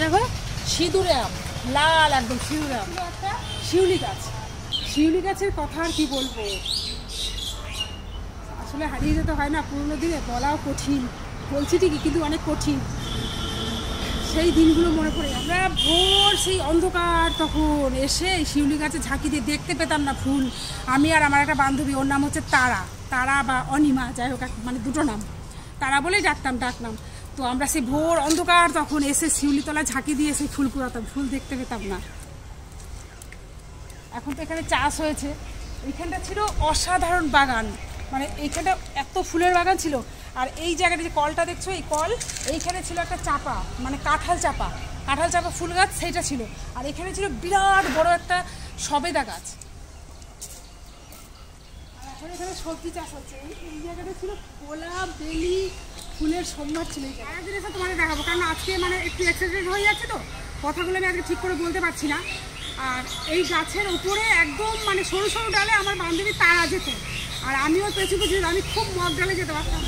দেখো সিঁদুরে আম, লাল একদম সিঁদুরে আম। শিউলি গাছ, শিউলি গাছের কথা আর কি বলবো, আসলে হারিয়ে যেতে হয় না পুরোনো দিনে, বলাও কঠিন, বলছি ঠিকই কিন্তু অনেক কঠিন। সেই দিনগুলো মনে পড়ে, আমরা ভোর সেই অন্ধকার তখন এসে শিউলি গাছে ঝাঁকি দিয়ে দেখতে পেতাম না ফুল। আমি আর আমার একটা বান্ধবী, ওর নাম হচ্ছে তারা, তারা বা অনিমা, যাই হোক মানে দুটো নাম, তারা বলেই ডাকনাম। তো আমরা সেই ভোর অন্ধকার তখন এসে শিউলিতলা ঝাঁকি দিয়ে সেই ফুল কুড়াতাম, ফুল দেখতে পেতাম না। এখন তো এখানে চাষ হয়েছে, এইখানটা ছিল অসাধারণ বাগান, মানে এইখানটা এত ফুলের বাগান ছিল। আর এই জায়গাটা যে কলটা দেখছো, এই কল, এইখানে ছিল একটা চাপা, মানে কাঁঠাল চাপা ফুল গাছ, সেইটা ছিল। আর এখানে ছিল বিরাট বড় একটা সবেদা গাছ। আর এখন এখানে সবজি চাষ হচ্ছে। এই জায়গাটা ছিল গোলাপ, বেলি, ফুলের সম্ভার ছিল। একদিন এসে তোমাদের দেখাবো, কারণ আজকে মানে একটু এক্সাইটেড হয়ে যাচ্ছে তো, কথাগুলো আমি আজকে ঠিক করে বলতে পারছি না। আর এই গাছের উপরে একদম মানে সরু সরু ডালে আমার বান্ধবী তারা যেত, আর আমিও পেছু পেছু, আমি খুব মগ ডালে যেতে পারতাম।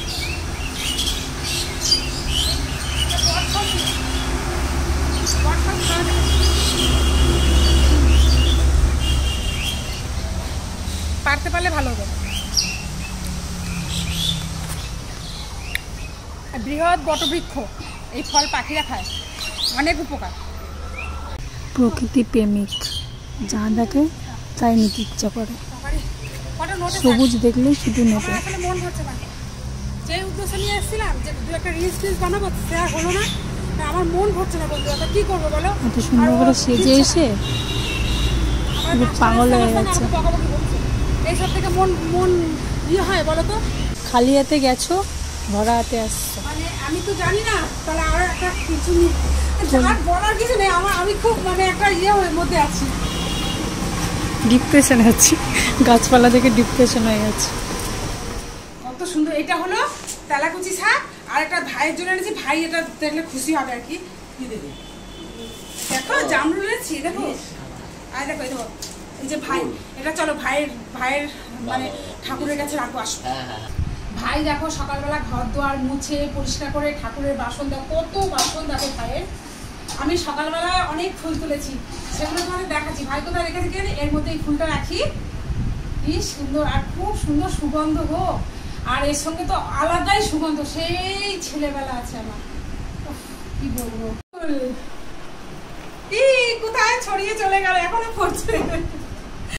পারতে পারলে ভালো হবে। বৃহৎ বটবৃক্ষ, এই ফল পাখিরা খায়, অনেক উপকার। প্রকৃতি প্রেমিক, যা দেখে তাই নিতে ইচ্ছা করে, সবুজ দেখলে শুধু নেবে। আসলে মন হচ্ছে না, যে উদ্দেশ্য নিয়ে এসেছিলাম যে দু একটা রিলস বানাবো, সে আর হলো না। আমার মন ভরছে না বন্ধু, এটা কি করবো বলো? এত সুন্দর করে সেজে এসে পাগল হয়ে যাচ্ছে। এইসব থেকে মন ইয়ে হয় বলো তো। খালি হাতে গেছো, ভরা হাতে আসছো। মানে আমি তো জানি না, তাহলে আর একটা কিছু বলার কিছু নেই আমার, আমি খুব মানে একটা ইয়ে মধ্যে আছি, ডিপ্রেশন আছি, গাছপালা থেকে ডিপ্রেশন হয়ে গেছে। কত সুন্দর। এটা হলো তেলাকুচি শাক, আর একটা ভাইয়ের জন্য এনেছি, ভাই এটা দেখলে খুশি হবে আর কি। দেখো জামরুল এনেছি, দেখো, আর দেখো এই দেখো, এই যে ভাই, এটা চলো ভাইয়ের মানে ঠাকুরের কাছে রাখবো, আসো। ভাই দেখো সকালবেলা ঘর দোয়ার মুছে পরিষ্কার করে ঠাকুরের বাসন, দেখো কত বাসন দেখো ভাইয়ের। আমি সকালবেলা অনেক ফুল তুলেছি, সেগুলো তোমাদের দেখাচ্ছি। ভাই কোথায় রেখেছি কি, এর মধ্যে এই ফুলটা রাখি, কি সুন্দর, আর খুব সুন্দর সুগন্ধ গো। আর এর সঙ্গে তো আলাদাই সুগন্ধ, সেই ছেলেবেলা আছে আমার, কি বলবো, কোথায় ছড়িয়ে চলে গেল, এখনো পড়ছে।